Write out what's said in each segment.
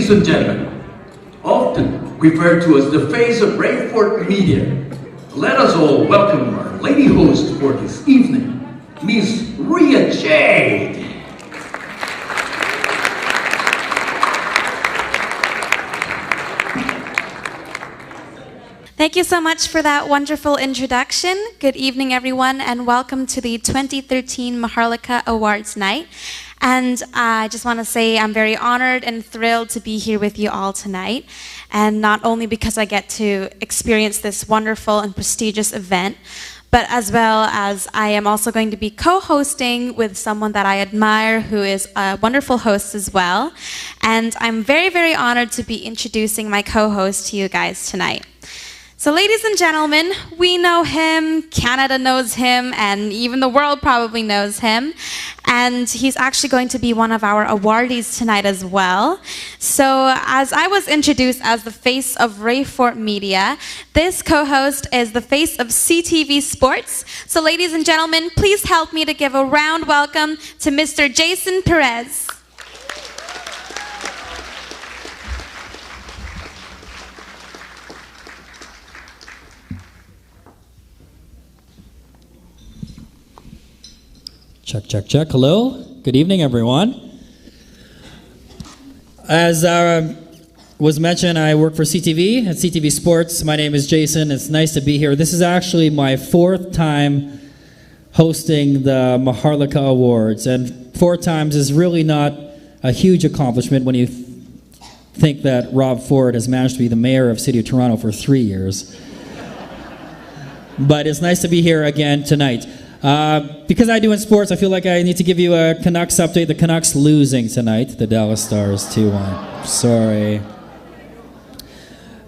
Ladies and gentlemen, often referred to as the face of Rayford Media, let us all welcome our lady host for this evening, Miss Rhea Jade. Thank you so much for that wonderful introduction. Good evening, everyone, and welcome to the 2013 Maharlika Awards Night. And I just want to say I'm very honored and thrilled to be here with you all tonight. And not only because I get to experience this wonderful and prestigious event, but as well as I am also going to be co-hosting with someone that I admire who is a wonderful host as well. And I'm very, very honored to be introducing my co-host to you guys tonight. So ladies and gentlemen, we know him, Canada knows him, and even the world probably knows him. And he's actually going to be one of our awardees tonight as well. So as I was introduced as the face of Rayford Media, this co-host is the face of CTV Sports. So ladies and gentlemen, please help me to give a round welcome to Mr. Jason Perez. Check, check, check. Hello. Good evening, everyone. As was mentioned, I work for CTV at CTV Sports. My name is Jason. It's nice to be here. This is actually my fourth time hosting the Maharlika Awards. And 4 times is really not a huge accomplishment when you think that Rob Ford has managed to be the mayor of City of Toronto for 3 years. But it's nice to be here again tonight. Because I do in sports, I feel like I need to give you a Canucks update. The Canucks losing tonight, the Dallas Stars 2-1. Sorry.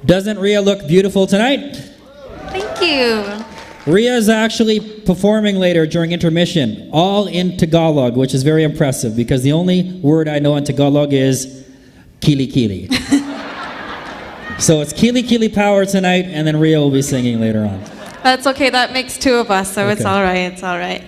Doesn't Rhea look beautiful tonight? Thank you. Rhea is actually performing later during intermission, all in Tagalog, which is very impressive because the only word I know in Tagalog is kili kili. So it's kili kili power tonight, and then Rhea will be singing later on. That's okay, that makes 2 of us, so Okay. It's all right, it's all right.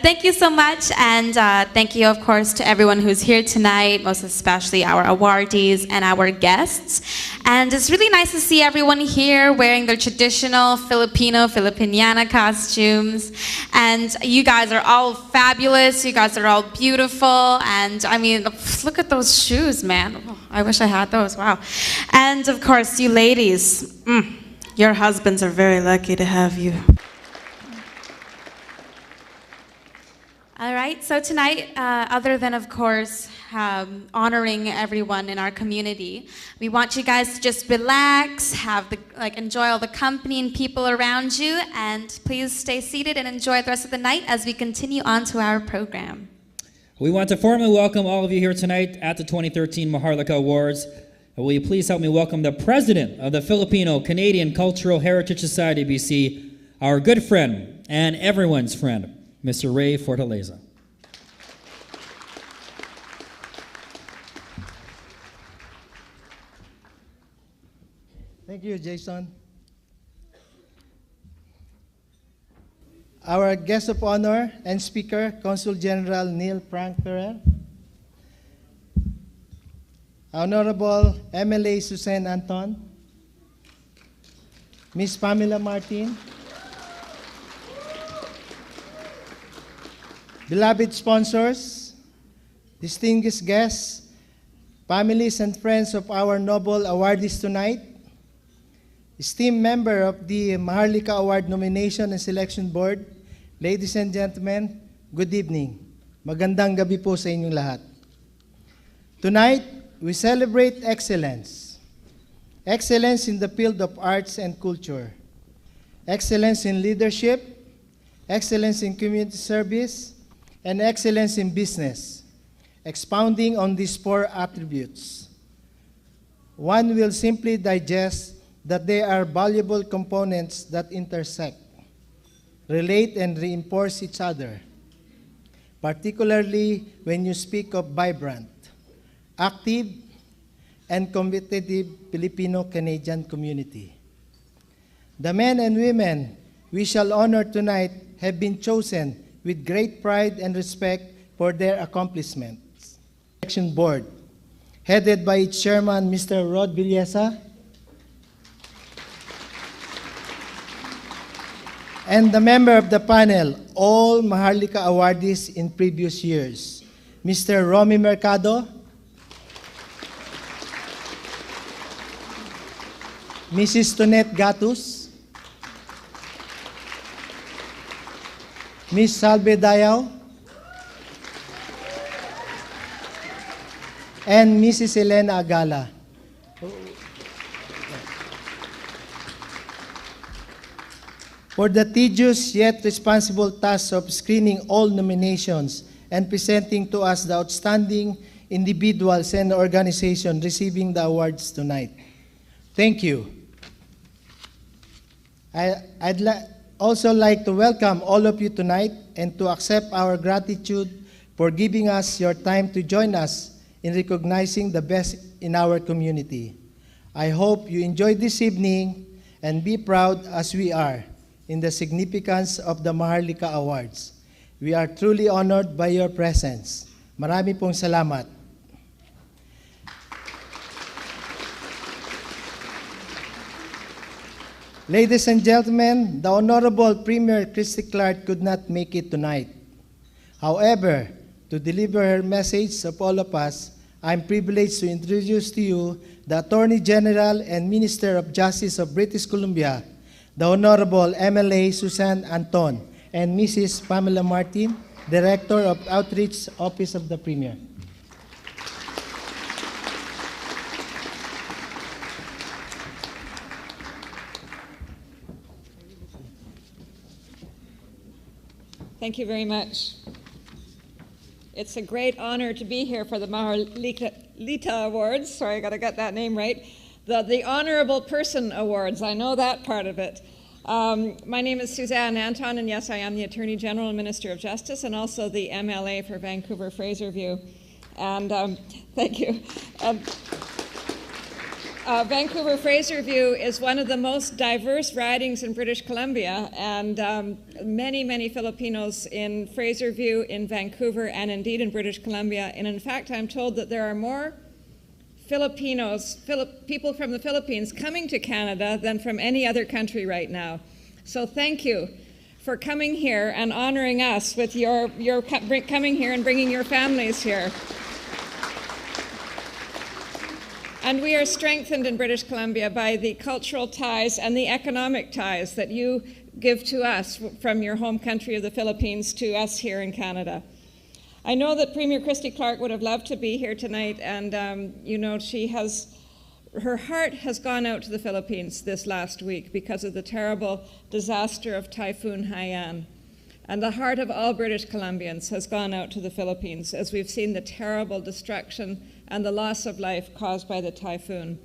Thank you so much, and thank you, of course, to everyone who's here tonight, most especially our awardees and our guests. And it's really nice to see everyone here wearing their traditional Filipiniana costumes. And you guys are all fabulous, you guys are all beautiful, and I mean, look at those shoes, man. Oh, I wish I had those, wow. And of course, you ladies, your husbands are very lucky to have you. All right, so tonight, other than, of course, honoring everyone in our community, we want you guys to just relax, enjoy all the company and people around you, and please stay seated and enjoy the rest of the night as we continue on to our program. We want to formally welcome all of you here tonight at the 2013 Maharlika Awards. Will you please help me welcome the president of the Filipino-Canadian Cultural Heritage Society, BC, our good friend and everyone's friend, Mr. Ray Fortaleza. Thank you, Jason. Our guest of honor and speaker, Consul General Neil Frank Ferrer. Honorable MLA Suzanne Anton, Ms. Pamela Martin, beloved sponsors, distinguished guests, families and friends of our noble awardees tonight, esteemed member of the Maharlika Award Nomination and Selection Board, ladies and gentlemen, good evening. Magandang gabi po sa inyong lahat. Tonight, we celebrate excellence. Excellence in the field of arts and culture. Excellence in leadership. Excellence in community service. And excellence in business. Expounding on these 4 attributes. One will simply digest that they are valuable components that intersect, relate, and reinforce each other, particularly when you speak of vibrant, active, and competitive Filipino-Canadian community. The men and women we shall honor tonight have been chosen with great pride and respect for their accomplishments. Selection Board, headed by its chairman, Mr. Rod Villesa, and the member of the panel, all Maharlika awardees in previous years, Mr. Romy Mercado, Mrs. Tonette Gatus, Ms. Salve Dayao, and Mrs. Elena Agala. For the tedious yet responsible task of screening all nominations and presenting to us the outstanding individuals and organizations receiving the awards tonight. Thank you. I'd also like to welcome all of you tonight and to accept our gratitude for giving us your time to join us in recognizing the best in our community. I hope you enjoyed this evening and be proud as we are in the significance of the Maharlika Awards. We are truly honored by your presence. Marami pong salamat. Ladies and gentlemen, the Honorable Premier Christy Clark could not make it tonight. However, to deliver her message of all of us, I'm privileged to introduce to you the Attorney General and Minister of Justice of British Columbia, the Honorable MLA Susan Anton, and Mrs. Pamela Martin, Director of Outreach Office of the Premier. Thank you very much. It's a great honor to be here for the Maharlika Awards. Sorry, I got to get that name right. The Honorable Person Awards. I know that part of it. My name is Suzanne Anton, and yes, I am the Attorney General and Minister of Justice, and also the MLA for Vancouver-Fraserview. And thank you. Vancouver-Fraserview is one of the most diverse ridings in British Columbia, and many, many Filipinos in Fraserview, in Vancouver, and indeed in British Columbia. And in fact, I'm told that there are more Filipinos, people from the Philippines coming to Canada than from any other country right now. So thank you for coming here and honoring us with your coming here and bringing your families here. And we are strengthened in British Columbia by the cultural ties and the economic ties that you give to us from your home country of the Philippines to us here in Canada. I know that Premier Christy Clark would have loved to be here tonight, and you know, her heart has gone out to the Philippines this last week because of the terrible disaster of Typhoon Haiyan. And the heart of all British Columbians has gone out to the Philippines as we've seen the terrible destruction and the loss of life caused by the typhoon.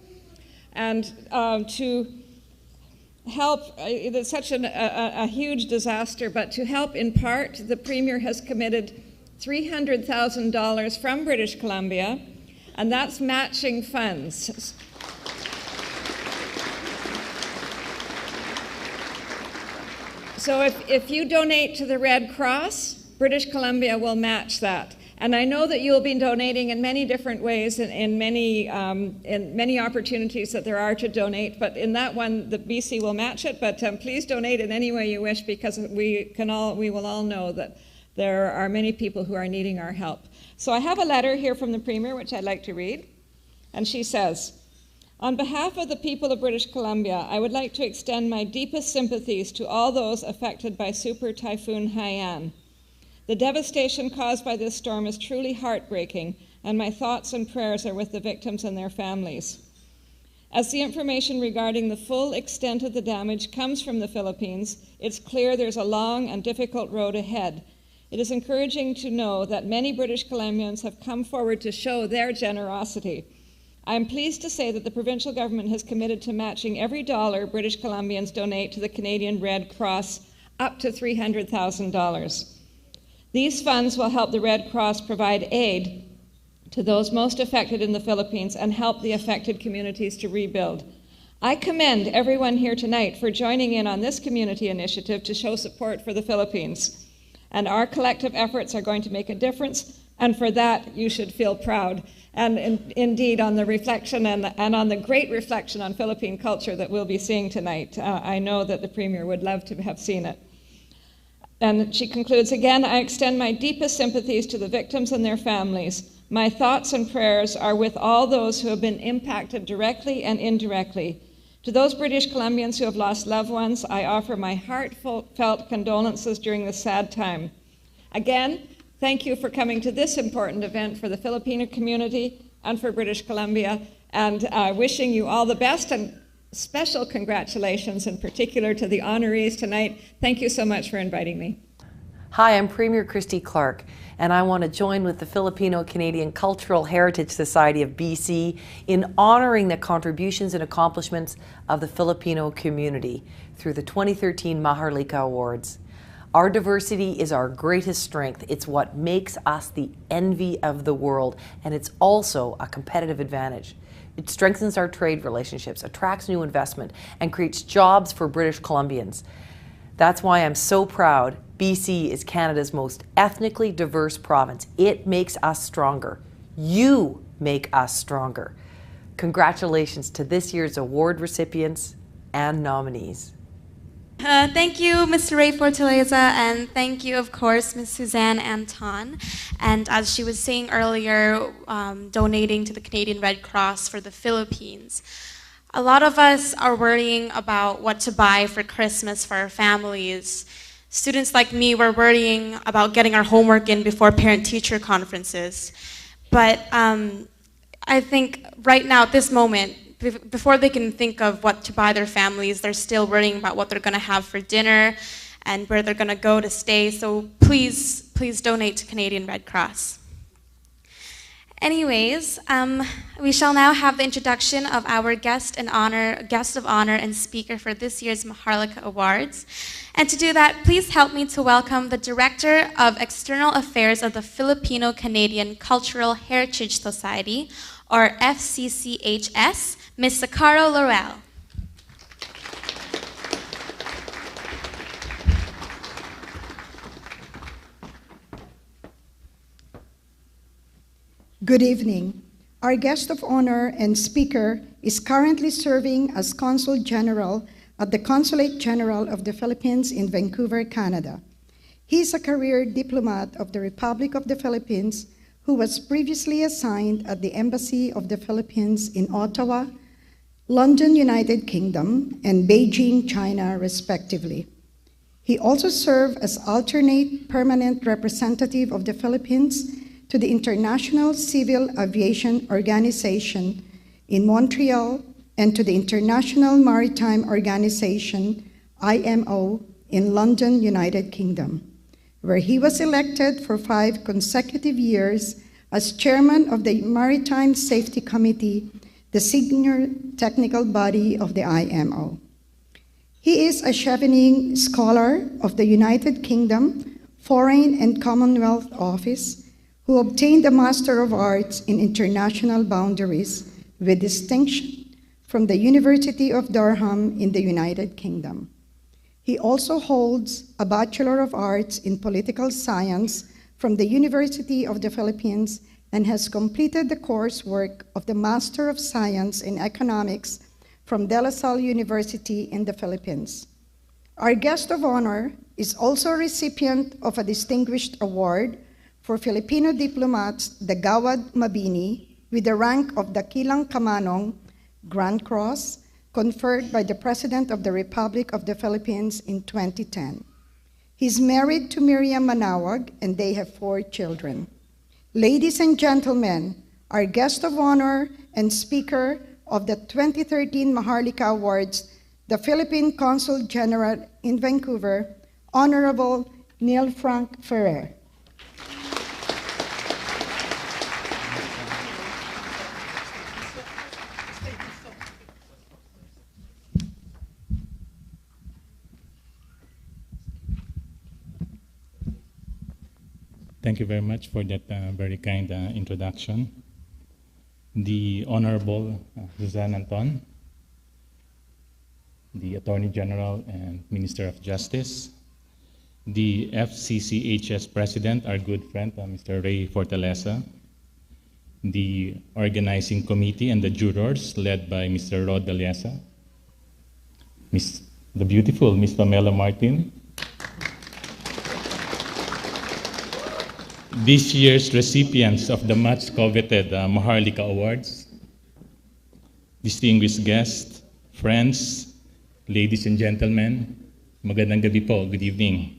And to help, it's such a huge disaster, but to help in part, the Premier has committed $300,000 from British Columbia, and that's matching funds. So if you donate to the Red Cross, British Columbia will match that. And I know that you'll be donating in many different ways, in many opportunities that there are to donate. But in that one, the BC will match it. But please donate in any way you wish, because we will all know that there are many people who are needing our help. So I have a letter here from the Premier, which I'd like to read. And she says, "On behalf of the people of British Columbia, I would like to extend my deepest sympathies to all those affected by Super Typhoon Haiyan. The devastation caused by this storm is truly heartbreaking, and my thoughts and prayers are with the victims and their families. As the information regarding the full extent of the damage comes from the Philippines, it's clear there's a long and difficult road ahead. It is encouraging to know that many British Columbians have come forward to show their generosity. I am pleased to say that the provincial government has committed to matching every dollar British Columbians donate to the Canadian Red Cross, up to $300,000. These funds will help the Red Cross provide aid to those most affected in the Philippines and help the affected communities to rebuild. I commend everyone here tonight for joining in on this community initiative to show support for the Philippines. And our collective efforts are going to make a difference And for that, you should feel proud. And indeed, on the reflection and on the great reflection on Philippine culture that we'll be seeing tonight, I know that the Premier would love to have seen it. And she concludes, again, I extend my deepest sympathies to the victims and their families. My thoughts and prayers are with all those who have been impacted directly and indirectly. To those British Columbians who have lost loved ones, I offer my heartfelt condolences during this sad time. Again, thank you for coming to this important event for the Filipino community and for British Columbia, and wishing you all the best, and special congratulations in particular to the honorees tonight. Thank you so much for inviting me. Hi, I'm Premier Christy Clark, and I want to join with the Filipino-Canadian Cultural Heritage Society of BC in honoring the contributions and accomplishments of the Filipino community through the 2013 Maharlika Awards. Our diversity is our greatest strength. It's what makes us the envy of the world, and it's also a competitive advantage. It strengthens our trade relationships, attracts new investment, and creates jobs for British Columbians. That's why I'm so proud BC is Canada's most ethnically diverse province. It makes us stronger. You make us stronger. Congratulations to this year's award recipients and nominees. Thank you, Mr. Ray Fortaleza, and thank you, of course, Ms. Suzanne Anton. And as she was saying earlier, donating to the Canadian Red Cross for the Philippines. A lot of us are worrying about what to buy for Christmas for our families. Students like me were worrying about getting our homework in before parent-teacher conferences. But I think right now, at this moment, before they can think of what to buy their families, they're still worrying about what they're going to have for dinner and where they're going to go to stay. So please, please donate to Canadian Red Cross. Anyways, we shall now have the introduction of our guest of honor and speaker for this year's Maharlika Awards. And to do that, please help me to welcome the Director of External Affairs of the Filipino-Canadian Cultural Heritage Society, or FCCHS, Ms. Sakaro Laurel. Good evening. Our guest of honor and speaker is currently serving as Consul General at the Consulate General of the Philippines in Vancouver, Canada. He is a career diplomat of the Republic of the Philippines who was previously assigned at the Embassy of the Philippines in Ottawa, London, United Kingdom, and Beijing, China, respectively. He also served as alternate permanent representative of the Philippines to the International Civil Aviation Organization in Montreal and to the International Maritime Organization, IMO, in London, United Kingdom, where he was elected for 5 consecutive years as chairman of the Maritime Safety Committee, the senior technical body of the IMO. He is a Chevening Scholar of the United Kingdom Foreign and Commonwealth Office, who obtained a Master of Arts in International Boundaries with distinction from the University of Durham in the United Kingdom. He also holds a Bachelor of Arts in Political Science from the University of the Philippines and has completed the coursework of the Master of Science in Economics from De La Salle University in the Philippines. Our guest of honor is also a recipient of a distinguished award for Filipino diplomats, the Gawad Mabini, with the rank of Dakilang Kamanong, Grand Cross, conferred by the President of the Republic of the Philippines in 2010. He's married to Miriam Manawag, and they have 4 children. Ladies and gentlemen, our guest of honor and speaker of the 2013 Maharlika Awards, the Philippine Consul General in Vancouver, Honorable Neil Frank Ferrer. Thank you very much for that very kind introduction. The Honorable Suzanne Anton, the Attorney General and Minister of Justice, the FCCHS President, our good friend, Mr. Ray Fortaleza, the organizing committee and the jurors led by Mr. Rod Daliesa, the beautiful Miss Pamela Martin, this year's recipients of the much coveted Maharlika Awards, distinguished guests, friends, ladies and gentlemen, magandang gabi po, good evening.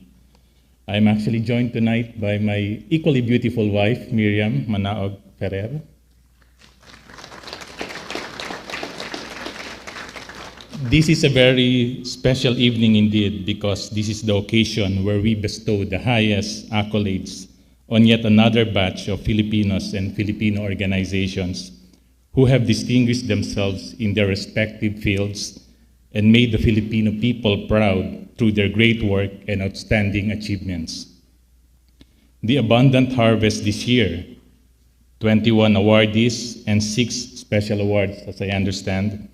I'm actually joined tonight by my equally beautiful wife, Miriam Manaog Ferrer. This is a very special evening indeed because this is the occasion where we bestow the highest accolades on yet another batch of Filipinos and Filipino organizations who have distinguished themselves in their respective fields and made the Filipino people proud through their great work and outstanding achievements. The abundant harvest this year, 21 awardees and 6 special awards, as I understand,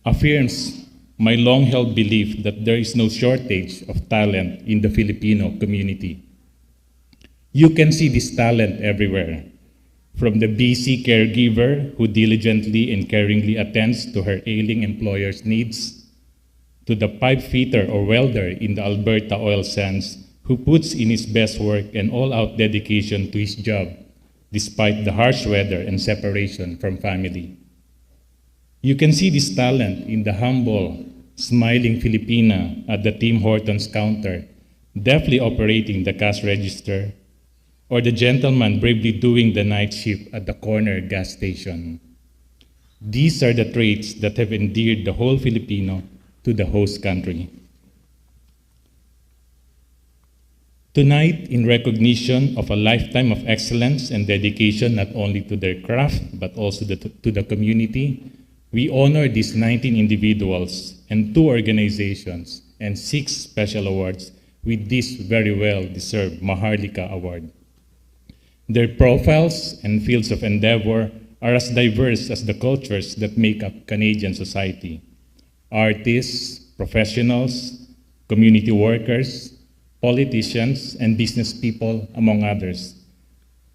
affirms my long-held belief that there is no shortage of talent in the Filipino community. You can see this talent everywhere, from the BC caregiver who diligently and caringly attends to her ailing employer's needs, to the pipe fitter or welder in the Alberta oil sands who puts in his best work and all-out dedication to his job despite the harsh weather and separation from family. You can see this talent in the humble, smiling Filipina at the Tim Hortons counter, deftly operating the cash register, or the gentleman bravely doing the night shift at the corner gas station. These are the traits that have endeared the whole Filipino to the host country. Tonight, in recognition of a lifetime of excellence and dedication not only to their craft but also to the community, we honor these 19 individuals and 2 organizations and 6 special awards with this very well-deserved Maharlika Award. Their profiles and fields of endeavor are as diverse as the cultures that make up Canadian society. Artists, professionals, community workers, politicians, and business people, among others.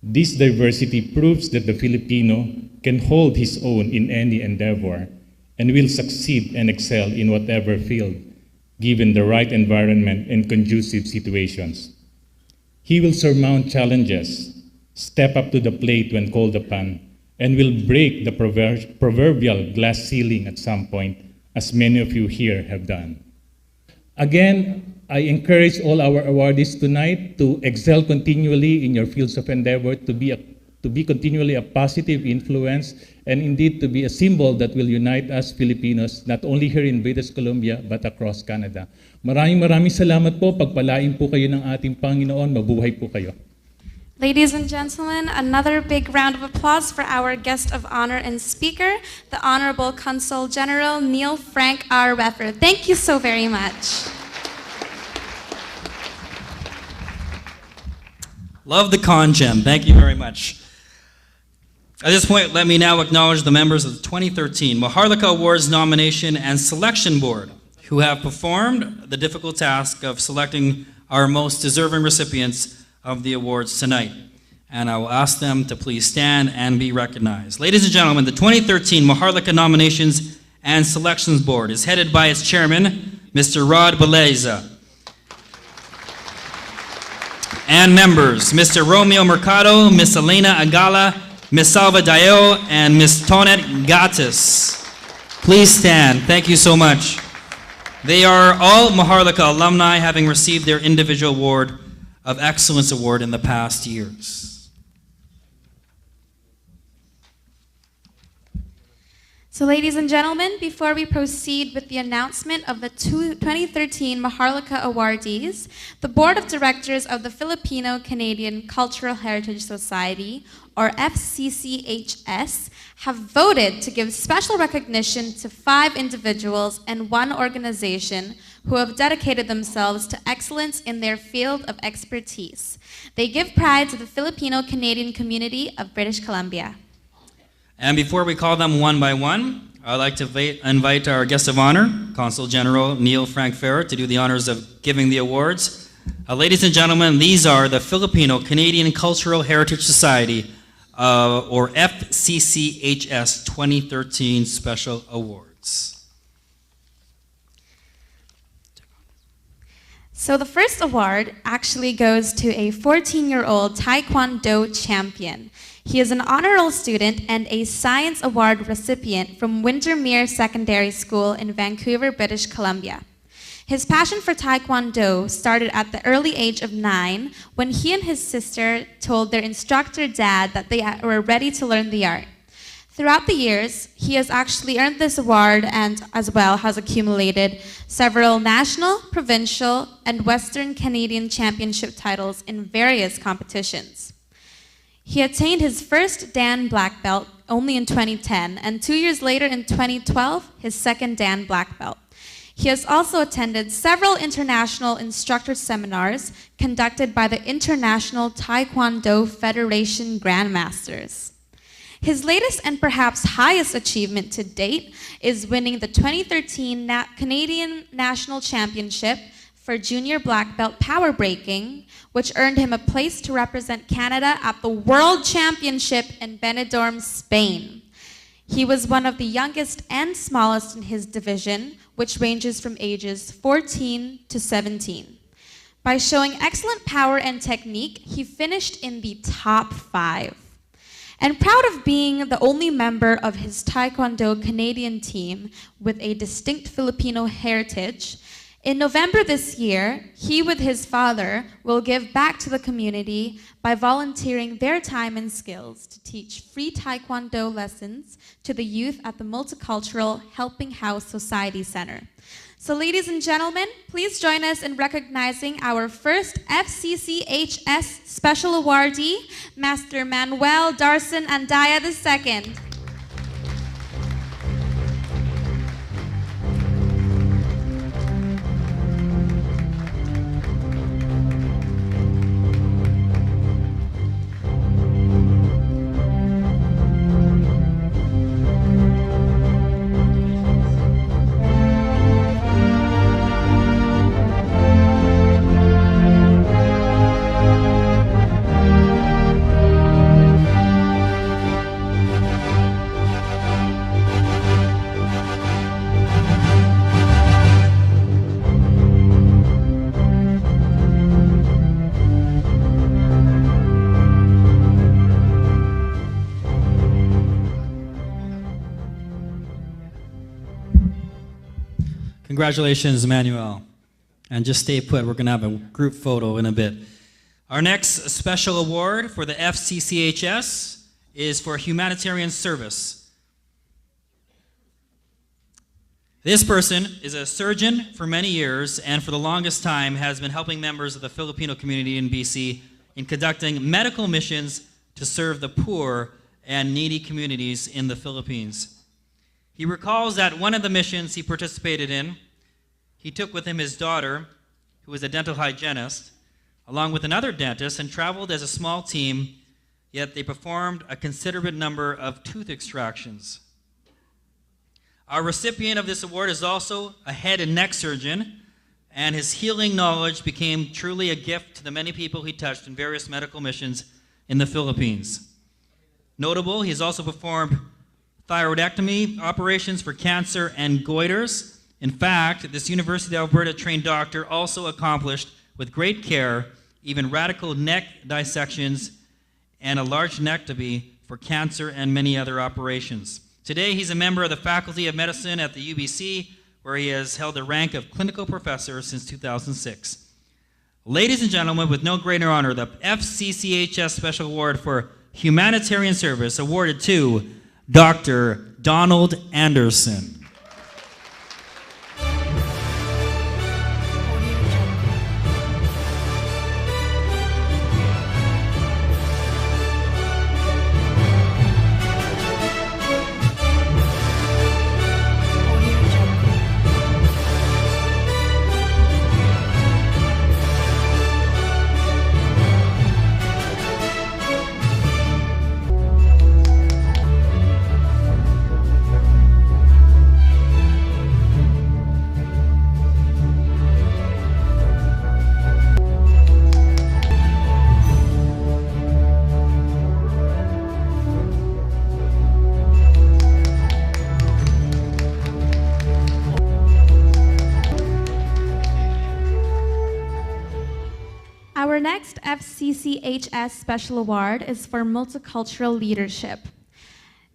This diversity proves that the Filipino can hold his own in any endeavor and will succeed and excel in whatever field, given the right environment and conducive situations. He will surmount challenges, step up to the plate when called upon, and will break the proverbial glass ceiling at some point, as many of you here have done. Again, I encourage all our awardees tonight to excel continually in your fields of endeavor, to be continually a positive influence, and indeed to be a symbol that will unite us Filipinos, not only here in British Columbia, but across Canada. Maraming salamat po. Pagpalain po kayo ng ating Panginoon. Mabuhay po kayo. Ladies and gentlemen, another big round of applause for our guest of honor and speaker, the Honorable Consul General Neil Frank R. Weffer. Thank you so very much. Love the con gem. Thank you very much. At this point, let me now acknowledge the members of the 2013 Maharlika Awards Nomination and Selection Board who have performed the difficult task of selecting our most deserving recipients of the awards tonight. And I will ask them to please stand and be recognized. Ladies and gentlemen, the 2013 Maharlika Nominations and Selections Board is headed by its chairman, Mr. Rod Daliesa. And members, Mr. Romeo Mercado, Miss Elena Agala, Miss Salva Dayo, and Miss Tonet Gatis. Please stand. Thank you so much. They are all Maharlika alumni, having received their individual award of Excellence Award in the past years. So ladies and gentlemen, before we proceed with the announcement of the 2013 Maharlika awardees, the Board of Directors of the Filipino-Canadian Cultural Heritage Society, or FCCHS, have voted to give special recognition to 5 individuals and 1 organization who have dedicated themselves to excellence in their field of expertise. They give pride to the Filipino-Canadian community of British Columbia. And before we call them one by one, I'd like to invite our guest of honor, Consul General Neil Frank Ferrer, to do the honors of giving the awards. Ladies and gentlemen, these are the Filipino Canadian Cultural Heritage Society, or FCCHS 2013 Special Awards. So the first award actually goes to a 14-year-old Taekwondo champion. He is an honor roll student and a Science Award recipient from Windermere Secondary School in Vancouver, British Columbia. His passion for Taekwondo started at the early age of 9 when he and his sister told their instructor dad that they were ready to learn the art. Throughout the years, he has actually earned this award and as well has accumulated several national, provincial, and Western Canadian championship titles in various competitions. He attained his first Dan black belt only in 2010, and 2 years later in 2012, his second Dan black belt. He has also attended several international instructor seminars conducted by the International Taekwondo Federation Grandmasters. His latest and perhaps highest achievement to date is winning the 2013 Canadian National Championship for Junior Black Belt Power Breaking, which earned him a place to represent Canada at the World Championship in Benidorm, Spain. He was one of the youngest and smallest in his division, which ranges from ages 14 to 17. By showing excellent power and technique, he finished in the top 5. And proud of being the only member of his Taekwondo Canadian team with a distinct Filipino heritage, in November this year, he with his father will give back to the community by volunteering their time and skills to teach free Taekwondo lessons to the youth at the Multicultural Helping House Society Center. So ladies and gentlemen, please join us in recognizing our first FCCHS Special Awardee, Master Manuel Darson Andaya II. Congratulations, Emmanuel. And just stay put, we're going to have a group photo in a bit. Our next special award for the FCCHS is for humanitarian service. This person is a surgeon for many years and for the longest time has been helping members of the Filipino community in BC in conducting medical missions to serve the poor and needy communities in the Philippines. He recalls that one of the missions he participated in, he took with him his daughter, who was a dental hygienist, along with another dentist, and traveled as a small team, yet they performed a considerable number of tooth extractions. Our recipient of this award is also a head and neck surgeon, and his healing knowledge became truly a gift to the many people he touched in various medical missions in the Philippines. Notable, he has also performed thyroidectomy operations for cancer and goiters. In fact, this University of Alberta trained doctor also accomplished with great care even radical neck dissections and a large neckectomy for cancer and many other operations. Today, he's a member of the Faculty of Medicine at the UBC, where he has held the rank of clinical professor since 2006. Ladies and gentlemen, with no greater honor, the FCCHS Special Award for Humanitarian Service awarded to Dr. Donald Anderson. Our next FCCHS Special Award is for Multicultural Leadership.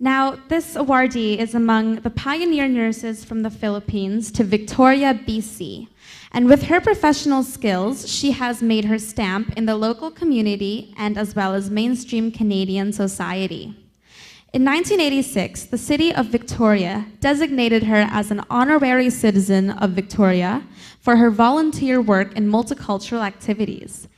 Now, this awardee is among the pioneer nurses from the Philippines to Victoria, BC. And with her professional skills, she has made her stamp in the local community and as well as mainstream Canadian society. In 1986, the city of Victoria designated her as an honorary citizen of Victoria for her volunteer work in multicultural activities.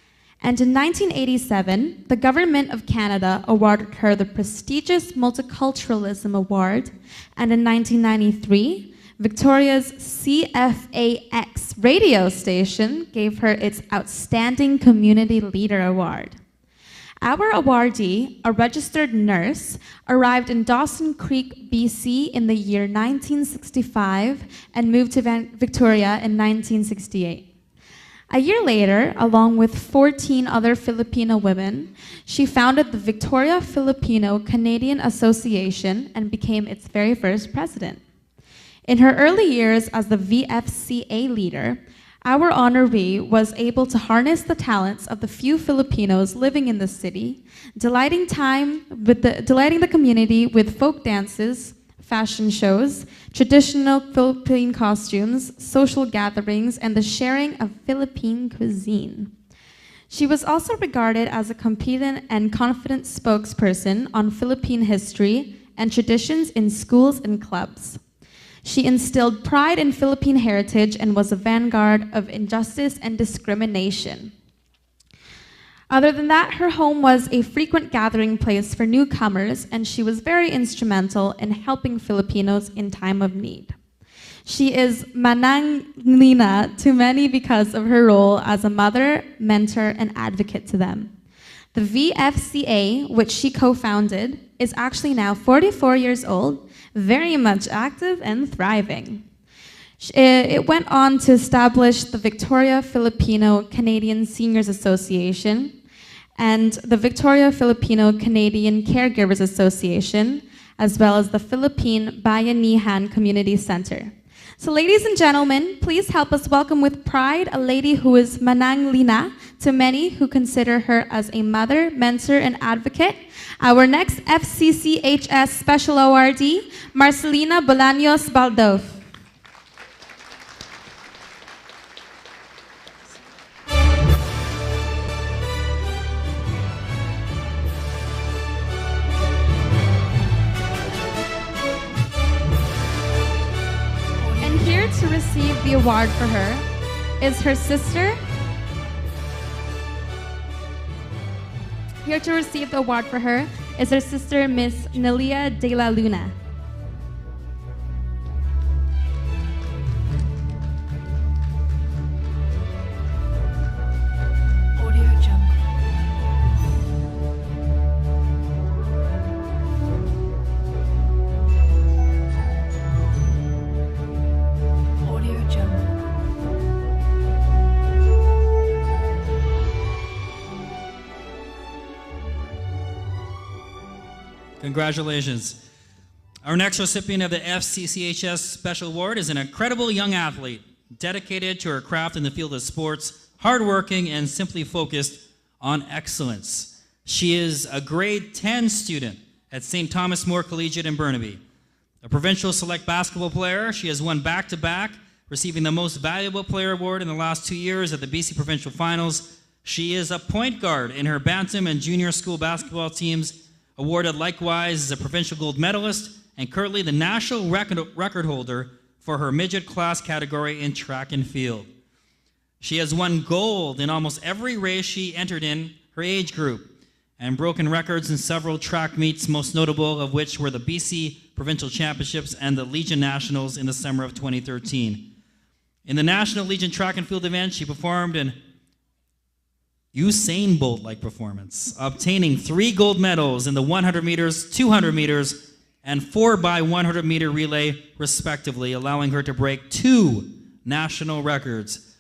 And in 1987, the Government of Canada awarded her the prestigious Multiculturalism Award, and in 1993, Victoria's CFAX radio station gave her its Outstanding Community Leader Award. Our awardee, a registered nurse, arrived in Dawson Creek, BC in the year 1965 and moved to Victoria in 1968. A year later, along with 14 other Filipino women, she founded the Victoria Filipino Canadian Association and became its very first president. In her early years as the VFCA leader, our honoree was able to harness the talents of the few Filipinos living in the city, delighting the community with folk dances, fashion shows, traditional Philippine costumes, social gatherings, and the sharing of Philippine cuisine. She was also regarded as a competent and confident spokesperson on Philippine history and traditions in schools and clubs. She instilled pride in Philippine heritage and was a vanguard of injustice and discrimination. Other than that, her home was a frequent gathering place for newcomers, and she was very instrumental in helping Filipinos in time of need. She is Manang Lina to many because of her role as a mother, mentor, and advocate to them. The VFCA, which she co-founded, is actually now 44 years old, very much active and thriving. It went on to establish the Victoria Filipino Canadian Seniors Association and the Victoria Filipino Canadian Caregivers Association, as well as the Philippine Bayanihan Community Center. So ladies and gentlemen, please help us welcome with pride a lady who is Manang Lina to many who consider her as a mother, mentor, and advocate. Our next FCCHS Special Awardee, Marcelina Bolaños Baldo. And here to receive the award for her is her sister. Here to receive the award for her is her sister, Miss Nelia de la Luna. Congratulations. Our next recipient of the FCCHS Special Award is an incredible young athlete, dedicated to her craft in the field of sports, hardworking, and simply focused on excellence. She is a grade 10 student at St. Thomas More Collegiate in Burnaby. A provincial select basketball player, she has won back-to-back, receiving the Most Valuable Player Award in the last 2 years at the BC Provincial Finals. She is a point guard in her Bantam and junior school basketball teams, awarded likewise as a provincial gold medalist, and currently the national record holder for her midget class category in track and field. She has won gold in almost every race she entered in her age group, and broken records in several track meets, most notable of which were the BC Provincial Championships and the Legion Nationals in the summer of 2013. In the National Legion Track and Field event, she performed an Usain Bolt-like performance, obtaining 3 gold medals in the 100 meters, 200 meters, and 4x100 meter relay, respectively, allowing her to break 2 national records.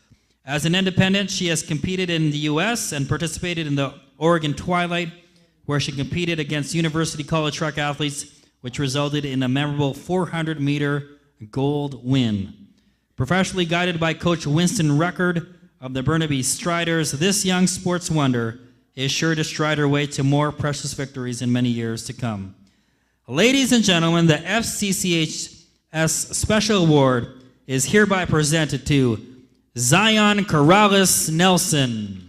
As an independent, she has competed in the U.S. and participated in the Oregon Twilight, where she competed against University College track athletes, which resulted in a memorable 400-meter gold win. Professionally guided by Coach Winston Record, of the Burnaby Striders, this young sports wonder is sure to stride her way to more precious victories in many years to come. Ladies and gentlemen, the FCCHS Special Award is hereby presented to Zion Corrales Nelson.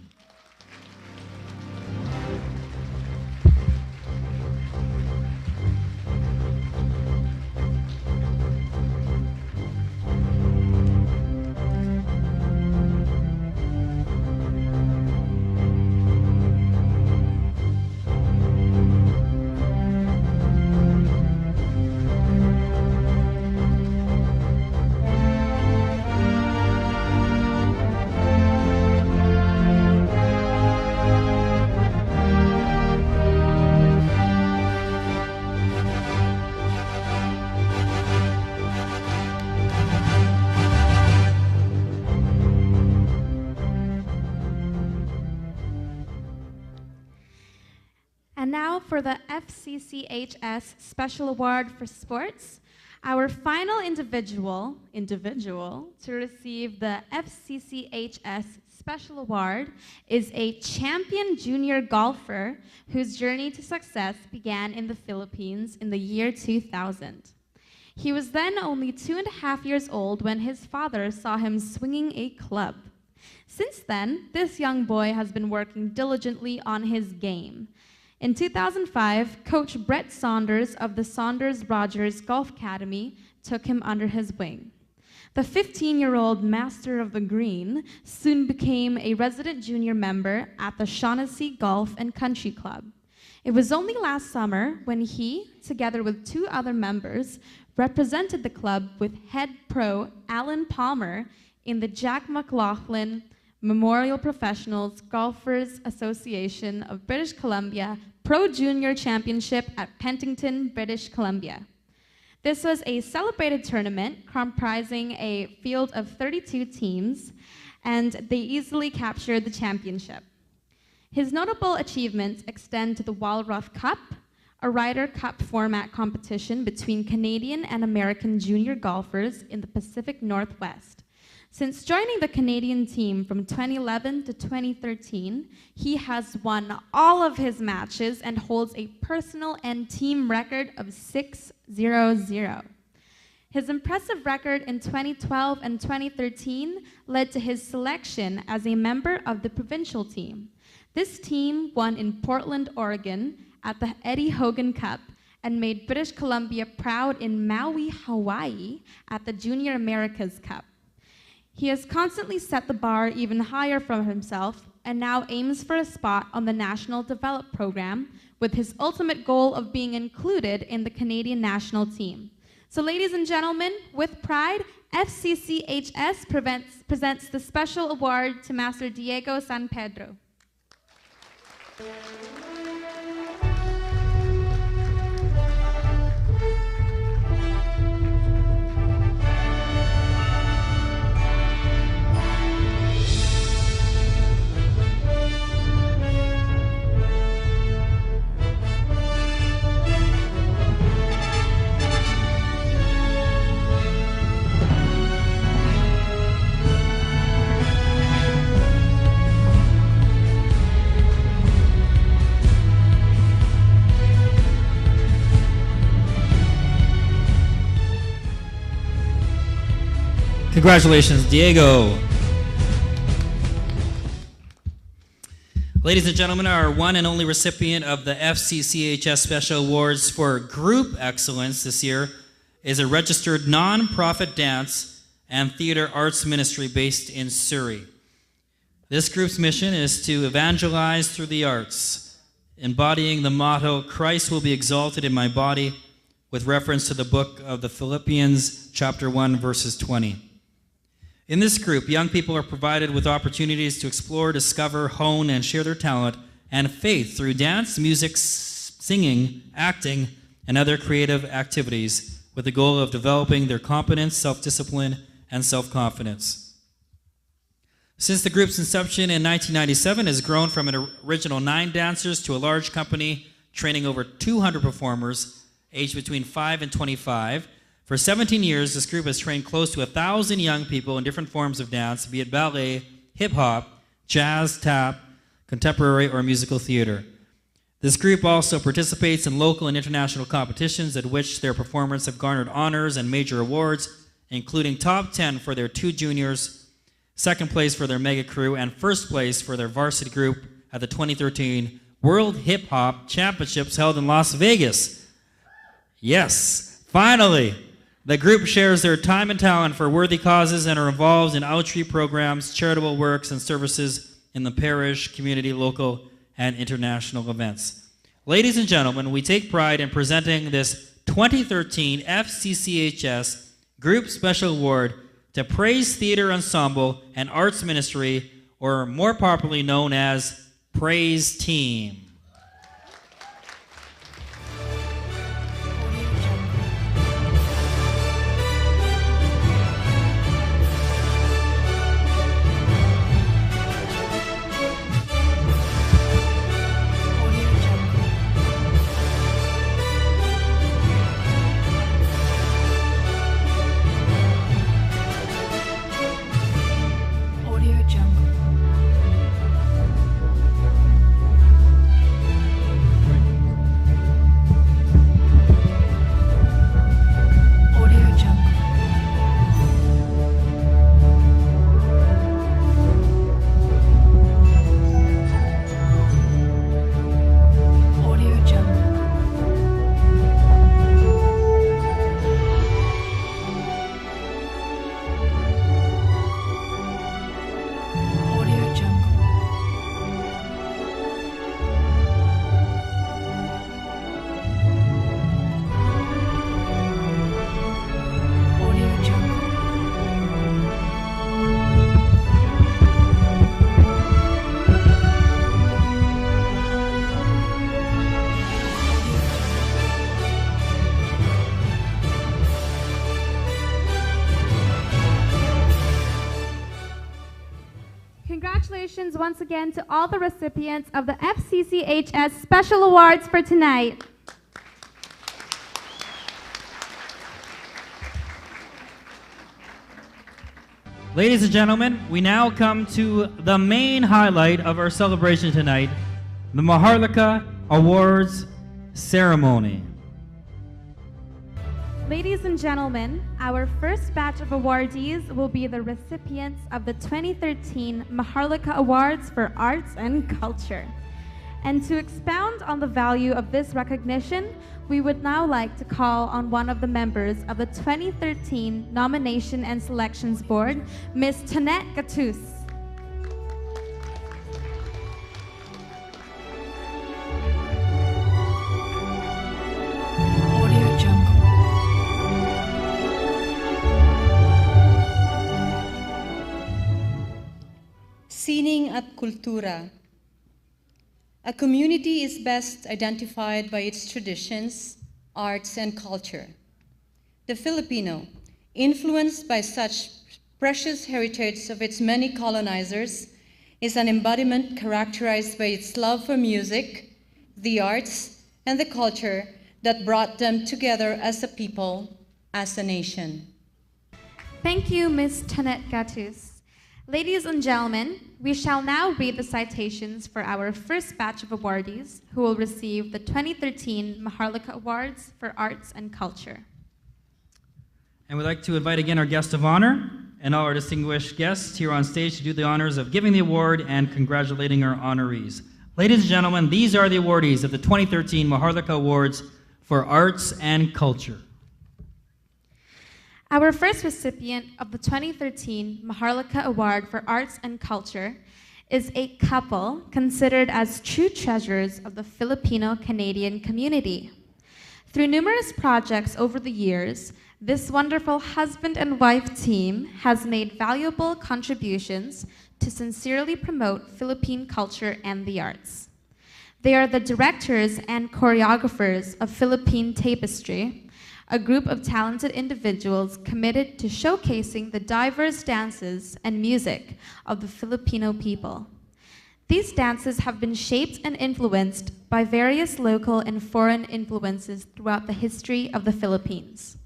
And now for the FCCHS Special Award for Sports. Our final individual to receive the FCCHS Special Award is a champion junior golfer whose journey to success began in the Philippines in the year 2000. He was then only 2.5 years old when his father saw him swinging a club. Since then, this young boy has been working diligently on his game. In 2005, Coach Brett Saunders of the Saunders-Rogers Golf Academy took him under his wing. The 15-year-old master of the green soon became a resident junior member at the Shaughnessy Golf and Country Club. It was only last summer when he, together with 2 other members, represented the club with head pro Alan Palmer in the Jack McLaughlin Memorial Professionals Golfers Association of British Columbia Pro Junior Championship at Penticton, British Columbia. This was a celebrated tournament comprising a field of 32 teams, and they easily captured the championship. His notable achievements extend to the Walruff Cup, a Ryder Cup format competition between Canadian and American junior golfers in the Pacific Northwest. Since joining the Canadian team from 2011 to 2013, he has won all of his matches and holds a personal and team record of 6-0-0. His impressive record in 2012 and 2013 led to his selection as a member of the provincial team. This team won in Portland, Oregon at the Eddie Hogan Cup and made British Columbia proud in Maui, Hawaii at the Junior Americas Cup. He has constantly set the bar even higher for himself and now aims for a spot on the National Develop Program with his ultimate goal of being included in the Canadian national team. So ladies and gentlemen, with pride, FCCHS presents the special award to Master Diego San Pedro. Congratulations, Diego. Ladies and gentlemen, our one and only recipient of the FCCHS Special Awards for Group Excellence this year is a registered non-profit dance and theater arts ministry based in Surrey. This group's mission is to evangelize through the arts, embodying the motto, Christ will be exalted in my body, with reference to the book of the Philippians, chapter 1, verses 20. In this group, young people are provided with opportunities to explore, discover, hone, and share their talent and faith through dance, music, singing, acting, and other creative activities with the goal of developing their competence, self-discipline, and self-confidence. Since the group's inception in 1997, it has grown from an original 9 dancers to a large company training over 200 performers aged between 5 and 25. For 17 years, this group has trained close to 1,000 young people in different forms of dance, be it ballet, hip-hop, jazz, tap, contemporary, or musical theater. This group also participates in local and international competitions at which their performers have garnered honors and major awards, including top 10 for their 2 juniors, second place for their mega crew, and first place for their varsity group at the 2013 World Hip Hop Championships held in Las Vegas. Yes, finally, the group shares their time and talent for worthy causes and are involved in outreach programs, charitable works, and services in the parish, community, local, and international events. Ladies and gentlemen, we take pride in presenting this 2013 FCCHS Group Special Award to Praise Theater Ensemble and Arts Ministry, or more popularly known as Praise Team. Congratulations once again to all the recipients of the FCCHS Special Awards for tonight. Ladies and gentlemen, we now come to the main highlight of our celebration tonight, the Maharlika Awards ceremony. Ladies and gentlemen, our first batch of awardees will be the recipients of the 2013 Maharlika Awards for Arts and Culture. And to expound on the value of this recognition, we would now like to call on one of the members of the 2013 Nomination and Selections Board, Ms. Tonette Gattus. Sining at Kultura. A community is best identified by its traditions, arts, and culture. The Filipino, influenced by such precious heritage of its many colonizers, is an embodiment characterized by its love for music, the arts, and the culture that brought them together as a people, as a nation. Thank you, Ms. Tonette Gattus. Ladies and gentlemen, we shall now read the citations for our first batch of awardees who will receive the 2013 Maharlika Awards for Arts and Culture. And we'd like to invite again our guest of honor and all our distinguished guests here on stage to do the honors of giving the award and congratulating our honorees. Ladies and gentlemen, these are the awardees of the 2013 Maharlika Awards for Arts and Culture. Our first recipient of the 2013 Maharlika Award for Arts and Culture is a couple considered as true treasures of the Filipino-Canadian community. Through numerous projects over the years, this wonderful husband and wife team has made valuable contributions to sincerely promote Philippine culture and the arts. They are the directors and choreographers of Philippine Tapestry, a group of talented individuals committed to showcasing the diverse dances and music of the Filipino people. These dances have been shaped and influenced by various local and foreign influences throughout the history of the Philippines.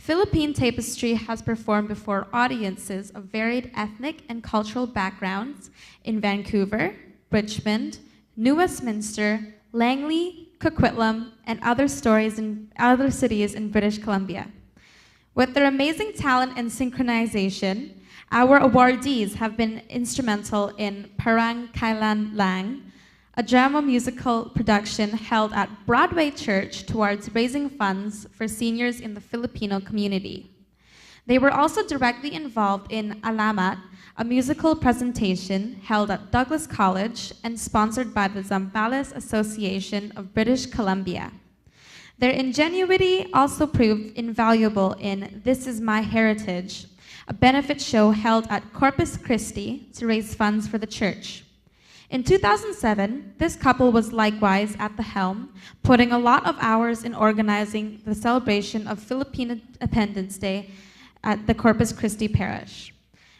Philippine Tapestry has performed before audiences of varied ethnic and cultural backgrounds in Vancouver, Richmond, New Westminster, Langley, Coquitlam, and other cities in British Columbia. With their amazing talent and synchronization, our awardees have been instrumental in Parang Kailan Lang, a drama musical production held at Broadway Church towards raising funds for seniors in the Filipino community. They were also directly involved in Alamat, a musical presentation held at Douglas College and sponsored by the Zambales Association of British Columbia. Their ingenuity also proved invaluable in This Is My Heritage, a benefit show held at Corpus Christi to raise funds for the church. In 2007, this couple was likewise at the helm, putting a lot of hours in organizing the celebration of Filipino Independence Day at the Corpus Christi Parish.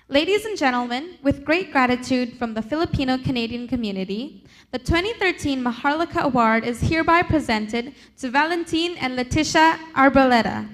Ladies and gentlemen, with great gratitude from the Filipino Canadian community, the 2013 Maharlika Award is hereby presented to Valentin and Leticia Arboleda.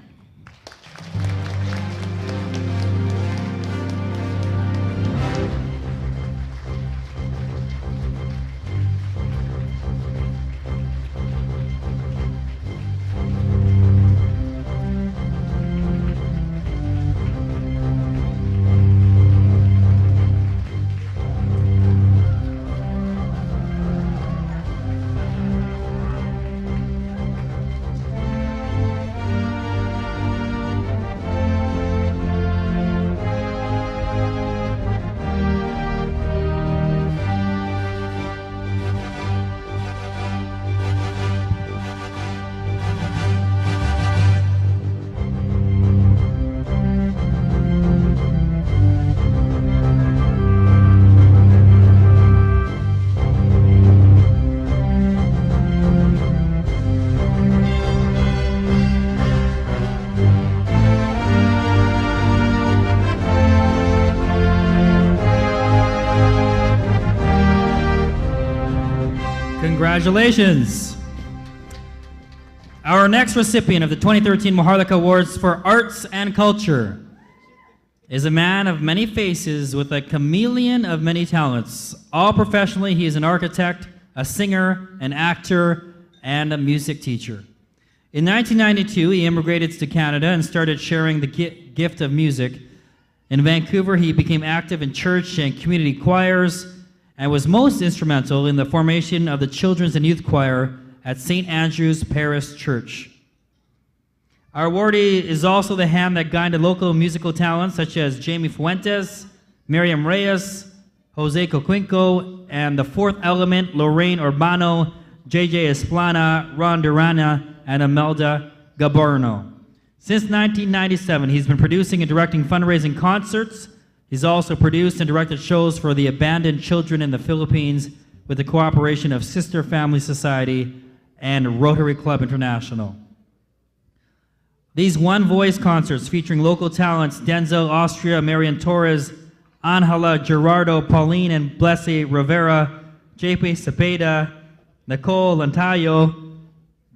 Congratulations. Our next recipient of the 2013 Maharlika Awards for Arts and Culture is a man of many faces with a chameleon of many talents. All professionally, he is an architect, a singer, an actor, and a music teacher. In 1992, he immigrated to Canada and started sharing the gift of music. In Vancouver, he became active in church and community choirs and was most instrumental in the formation of the Children's and Youth Choir at St. Andrew's Parish Church. Our awardee is also the hand that guided local musical talents such as Jamie Fuentes, Miriam Reyes, Jose Coquinco, and the Fourth Element, Lorraine Urbano, JJ Esplana, Ron Durana, and Imelda Gaborno. Since 1997, he's been producing and directing fundraising concerts. He's also produced and directed shows for the abandoned children in the Philippines with the cooperation of Sister Family Society and Rotary Club International. These one-voice concerts featuring local talents Denzel Austria, Marian Torres, Angela Gerardo, Pauline and Blessy Rivera, JP Cepeda, Nicole Lantayo,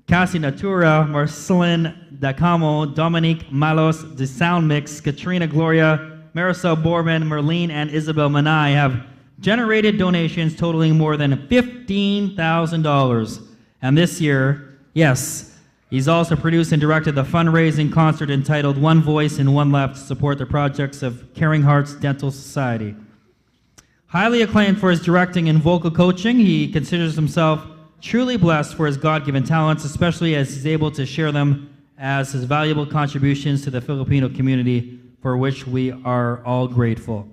Cassie Natura, Marcelin Dacamo, Dominique Malos, The Sound Mix, Katrina Gloria, Marisol Borman, Merlene, and Isabel Manai have generated donations totaling more than $15,000. And this year, yes, he's also produced and directed the fundraising concert entitled One Voice and One Left to support the projects of Caring Hearts Dental Society. Highly acclaimed for his directing and vocal coaching, he considers himself truly blessed for his God-given talents, especially as he's able to share them as his valuable contributions to the Filipino community, for which we are all grateful.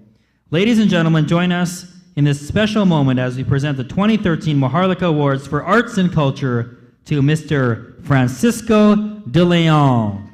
Ladies and gentlemen, join us in this special moment as we present the 2013 Maharlika Awards for Arts and Culture to Mr. Francisco de Leon.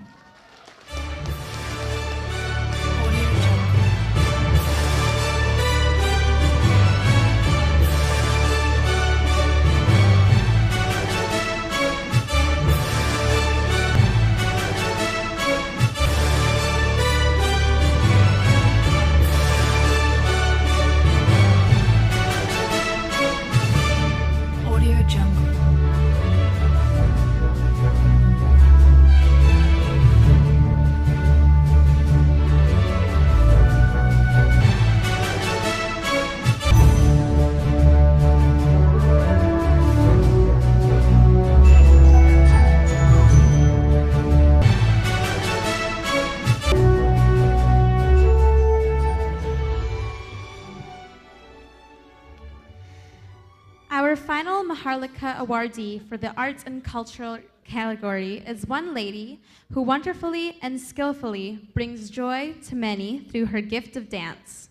Maharlika awardee for the Arts and Cultural category is one lady who wonderfully and skillfully brings joy to many through her gift of dance.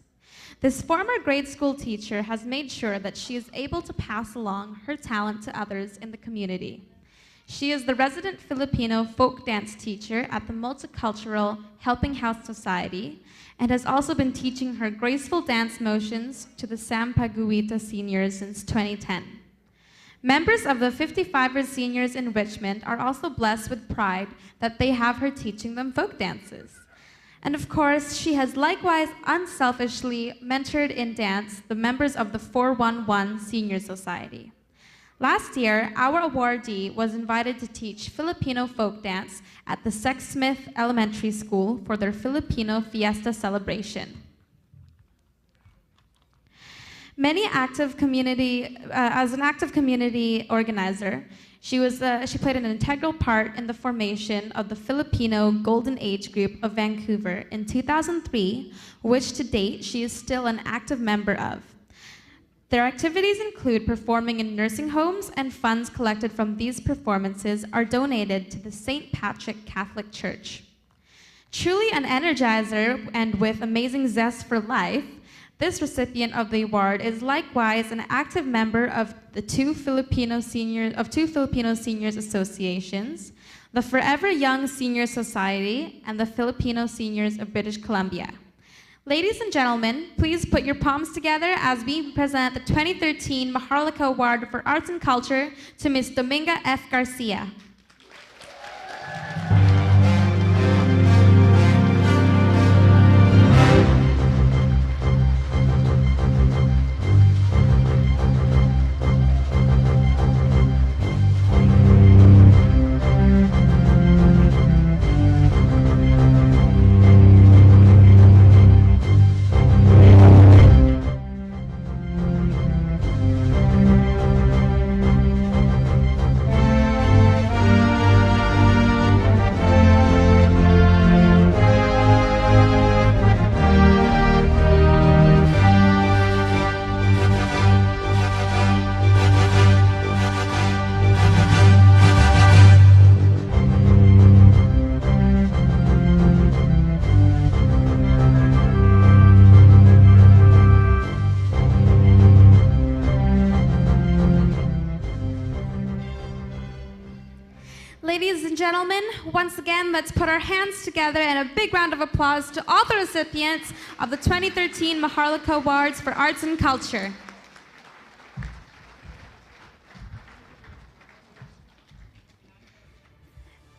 This former grade school teacher has made sure that she is able to pass along her talent to others in the community. She is the resident Filipino folk dance teacher at the Multicultural Helping House Society and has also been teaching her graceful dance motions to the Sampaguita seniors since 2010. Members of the 55ers Seniors in Richmond are also blessed with pride that they have her teaching them folk dances. And of course, she has likewise unselfishly mentored in dance the members of the 411 Senior Society. Last year, our awardee was invited to teach Filipino folk dance at the Sexsmith Elementary School for their Filipino Fiesta celebration. As an active community organizer, she played an integral part in the formation of the Filipino Golden Age Group of Vancouver in 2003, which to date she is still an active member of. Their activities include performing in nursing homes, and funds collected from these performances are donated to the St. Patrick Catholic Church. Truly an energizer and with amazing zest for life, this recipient of the award is likewise an active member of two Filipino Seniors Associations, the Forever Young Senior Society, and the Filipino Seniors of British Columbia. Ladies and gentlemen, please put your palms together as we present the 2013 Maharlika Award for Arts and Culture to Ms. Dominga F. Garcia. Ladies and gentlemen, once again, let's put our hands together and a big round of applause to all the recipients of the 2013 Maharlika Awards for Arts and Culture.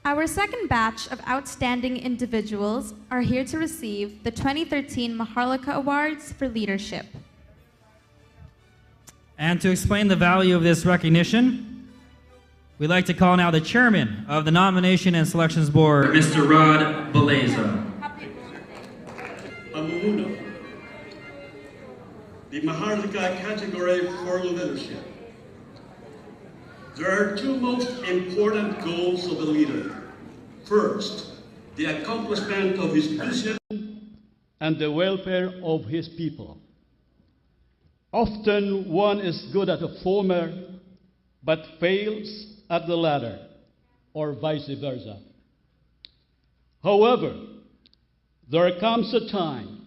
Our second batch of outstanding individuals are here to receive the 2013 Maharlika Awards for Leadership. And to explain the value of this recognition, we'd like to call now the chairman of the Nomination and Selections Board, Mr. Rod Beleza. Pamumuno, the Maharlika category for leadership. There are two most important goals of a leader. First, the accomplishment of his vision and the welfare of his people. Often one is good at the former, but fails at the latter, or vice versa. However, there comes a time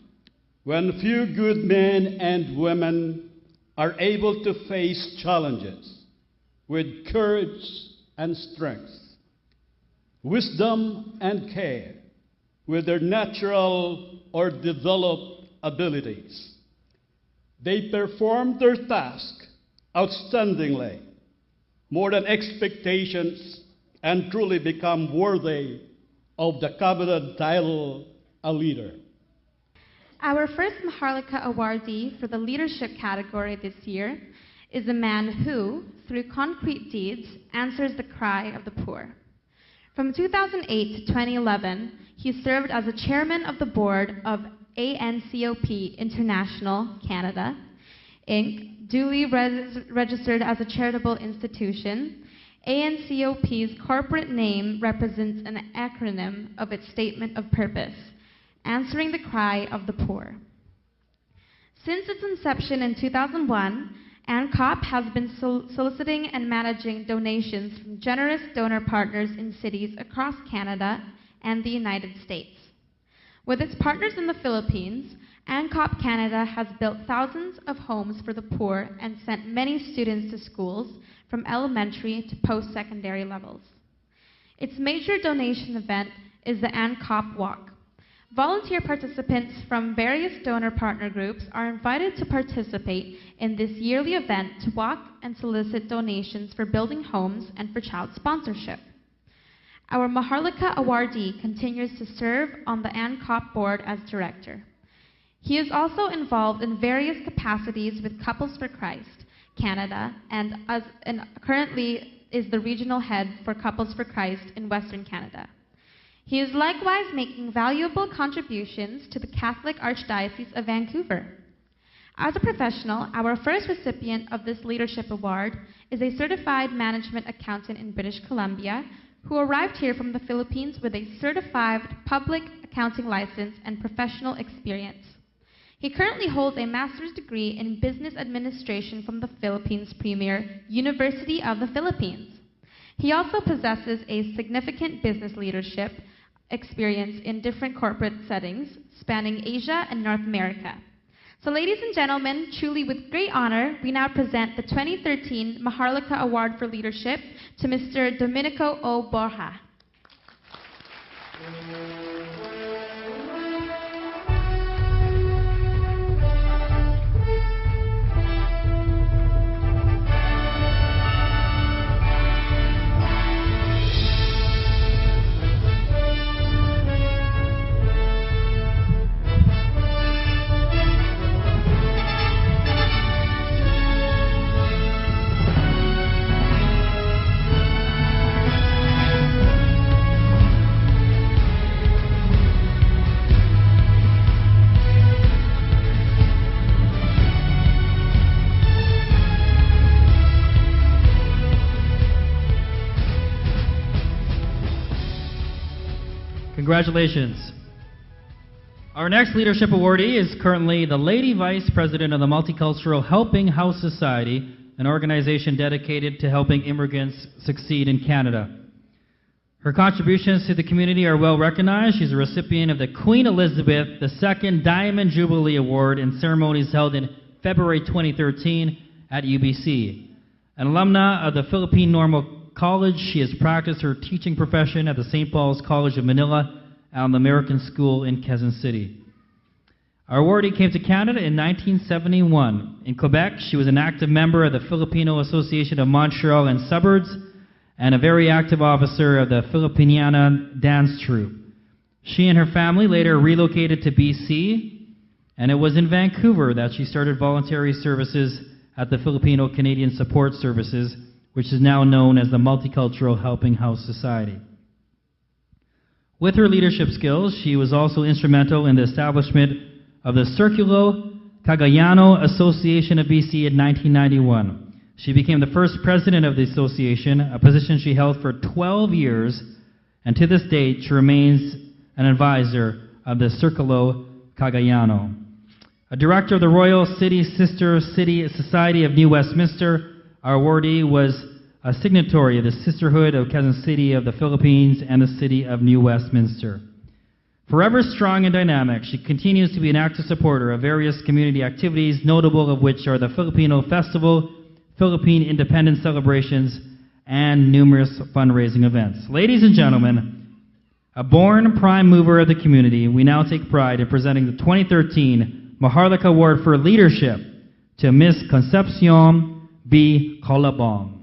when few good men and women are able to face challenges with courage and strength, wisdom and care, with their natural or developed abilities. They perform their task outstandingly, more than expectations, and truly become worthy of the coveted title, a leader. Our first Maharlika awardee for the leadership category this year is a man who, through concrete deeds, answers the cry of the poor. From 2008 to 2011, he served as a chairman of the board of ANCOP International Canada, Inc., duly registered as a charitable institution. ANCOP's corporate name represents an acronym of its statement of purpose, answering the cry of the poor. Since its inception in 2001, ANCOP has been soliciting and managing donations from generous donor partners in cities across Canada and the United States. With its partners in the Philippines, ANCOP Canada has built thousands of homes for the poor and sent many students to schools from elementary to post-secondary levels. Its major donation event is the ANCOP Walk. Volunteer participants from various donor partner groups are invited to participate in this yearly event to walk and solicit donations for building homes and for child sponsorship. Our Maharlika awardee continues to serve on the ANCOP board as director. He is also involved in various capacities with Couples for Christ Canada and currently is the regional head for Couples for Christ in Western Canada. He is likewise making valuable contributions to the Catholic Archdiocese of Vancouver. As a professional, our first recipient of this leadership award is a certified management accountant in British Columbia who arrived here from the Philippines with a certified public accounting license and professional experience. He currently holds a master's degree in business administration from the Philippines Premier University of the Philippines. He also possesses a significant business leadership experience in different corporate settings spanning Asia and North America. So ladies and gentlemen, truly with great honor, we now present the 2013 Maharlika Award for Leadership to Mr. Domenico O. Borja. Congratulations. Our next leadership awardee is currently the Lady Vice President of the Multicultural Helping House Society, an organization dedicated to helping immigrants succeed in Canada. Her contributions to the community are well recognized. She's a recipient of the Queen Elizabeth II Diamond Jubilee Award in ceremonies held in February 2013 at UBC. An alumna of the Philippine Normal College, she has practiced her teaching profession at the St. Paul's College of Manila and the American School in Quezon City. Our awardee came to Canada in 1971. In Quebec, she was an active member of the Filipino Association of Montreal and Suburbs and a very active officer of the Filipiniana dance troupe. She and her family later relocated to BC, and it was in Vancouver that she started voluntary services at the Filipino Canadian Support Services, which is now known as the Multicultural Helping House Society. With her leadership skills, she was also instrumental in the establishment of the Circulo Cagayano Association of BC in 1991. She became the first president of the association, a position she held for 12 years, and to this date she remains an advisor of the Circulo Cagayano. A director of the Royal City Sister City Society of New Westminster, our awardee was a signatory of the Sisterhood of Quezon City of the Philippines and the City of New Westminster. Forever strong and dynamic, she continues to be an active supporter of various community activities, notable of which are the Filipino Festival, Philippine Independence celebrations, and numerous fundraising events. Ladies and gentlemen, a born prime mover of the community, we now take pride in presenting the 2013 Maharlika Award for Leadership to Miss Concepcion B. Colabong.